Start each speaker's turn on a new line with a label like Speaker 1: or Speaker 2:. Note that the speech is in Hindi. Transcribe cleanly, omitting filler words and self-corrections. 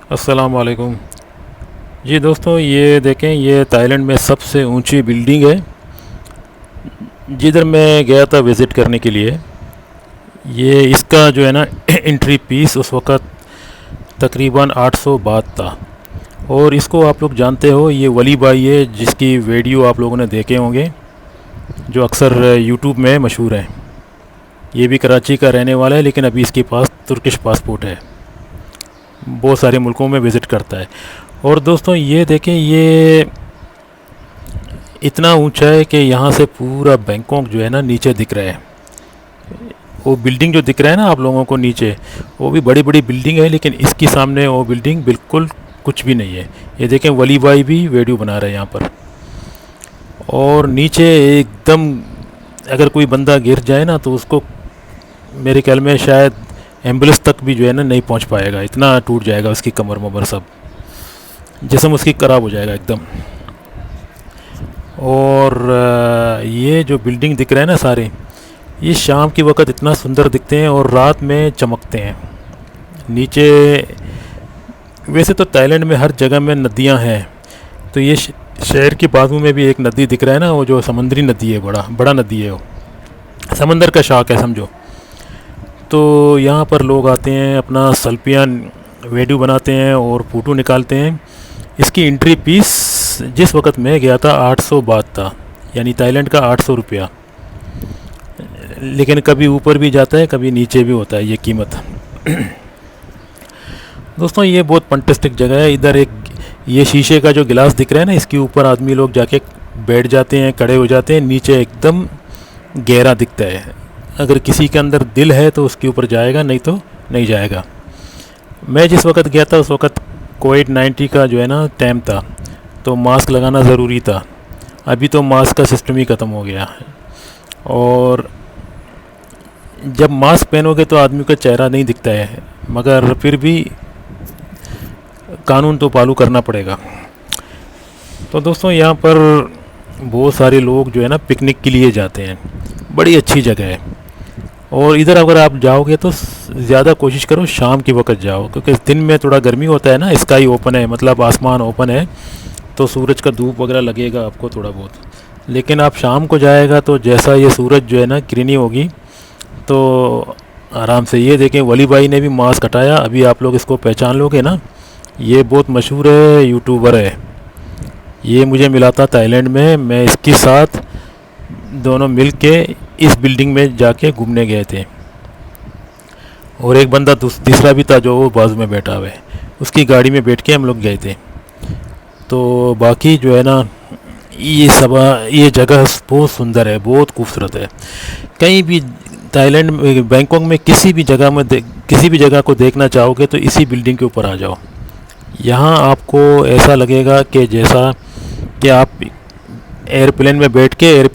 Speaker 1: अस्सलाम वालेकुम। जी दोस्तों, ये देखें, ये ताइलैंड में सबसे ऊंची बिल्डिंग है जिधर मैं गया था विज़िट करने के लिए। ये इसका जो है ना एंट्री फीस उस वक़्त तकरीबन 800 बात था। और इसको आप लोग जानते हो, ये वली भाई है जिसकी वीडियो आप लोगों ने देखे होंगे, जो अक्सर यूट्यूब में मशहूर है। ये भी कराची का रहने वाला है, लेकिन अभी इसके पास तुर्किश पासपोर्ट है। बहुत सारे मुल्कों में विज़िट करता है। और दोस्तों ये देखें, ये इतना ऊंचा है कि यहाँ से पूरा बैंकॉक जो है ना नीचे दिख रहा है। वो बिल्डिंग जो दिख रहा है ना आप लोगों को नीचे, वो भी बड़ी बड़ी बिल्डिंग है, लेकिन इसके सामने वो बिल्डिंग बिल्कुल कुछ भी नहीं है। ये देखें, वली भाई भी वीडियो बना रहे हैं यहाँ पर। और नीचे एकदम अगर कोई बंदा गिर जाए ना तो उसको मेरे ख्याल में शायद एम्बुलेंस तक भी जो है ना नहीं पहुँच पाएगा, इतना टूट जाएगा उसकी कमर वमर सब, जिस्म उसकी ख़राब हो जाएगा एकदम। और ये जो बिल्डिंग दिख रहे हैं ना सारे, ये शाम के वक्त इतना सुंदर दिखते हैं और रात में चमकते हैं। नीचे वैसे तो ताइलैंड में हर जगह में नदियां हैं, तो ये शहर के बाजू में भी एक नदी दिख रहा है ना, वो जो समुद्री नदी है, बड़ा बड़ा नदी है, वो समंदर का शाख है समझो। तो यहाँ पर लोग आते हैं, अपना सेल्फियाँ वीडियो बनाते हैं और फ़ोटो निकालते हैं। इसकी एंट्री फीस जिस वक्त मैं गया था 800 बात था, यानी ताइलैंड का 800 रुपया। लेकिन कभी ऊपर भी जाता है, कभी नीचे भी होता है ये कीमत। दोस्तों ये बहुत फंटेस्टिक जगह है। इधर एक ये शीशे का जो गिलास दिख रहा है ना, इसके ऊपर आदमी लोग जाके बैठ जाते हैं, खड़े हो जाते हैं। नीचे एकदम गहरा दिखता है। अगर किसी के अंदर दिल है तो उसके ऊपर जाएगा, नहीं तो नहीं जाएगा। मैं जिस वक्त गया था उस वक्त कोविड-19 का जो है ना टाइम था, तो मास्क लगाना ज़रूरी था। अभी तो मास्क का सिस्टम ही ख़त्म हो गया। और जब मास्क पहनोगे तो आदमी का चेहरा नहीं दिखता है, मगर फिर भी कानून तो फॉलो करना पड़ेगा। तो दोस्तों यहाँ पर बहुत सारे लोग जो है ना पिकनिक के लिए जाते हैं। बड़ी अच्छी जगह है। और इधर अगर आप जाओगे तो ज़्यादा कोशिश करो शाम के वक्त जाओ, क्योंकि दिन में थोड़ा गर्मी होता है ना, स्काई ओपन है, मतलब आसमान ओपन है, तो सूरज का धूप वगैरह लगेगा आपको थोड़ा बहुत। लेकिन आप शाम को जाएगा तो जैसा ये सूरज जो है ना किरनी होगी, तो आराम से। ये देखें, वली भाई ने भी मास्क हटाया। अभी आप लोग इसको पहचान लोगे ना, ये बहुत मशहूर है, यूट्यूबर है। ये मुझे मिला था ताइलैंड में, मैं इसके साथ दोनों मिल के इस बिल्डिंग में जाके घूमने गए थे। और एक बंदा तीसरा भी था जो वो बाजू में बैठा हुआ है, उसकी गाड़ी में बैठ के हम लोग गए थे। तो बाकी जो है ना, ये जगह बहुत सुंदर है, बहुत खूबसूरत है। कहीं भी ताइलैंड में, बैंकॉक में किसी भी जगह में किसी भी जगह को देखना चाहोगे तो इसी बिल्डिंग के ऊपर आ जाओ। यहाँ आपको ऐसा लगेगा कि जैसा कि आप एयरप्लेन में बैठ के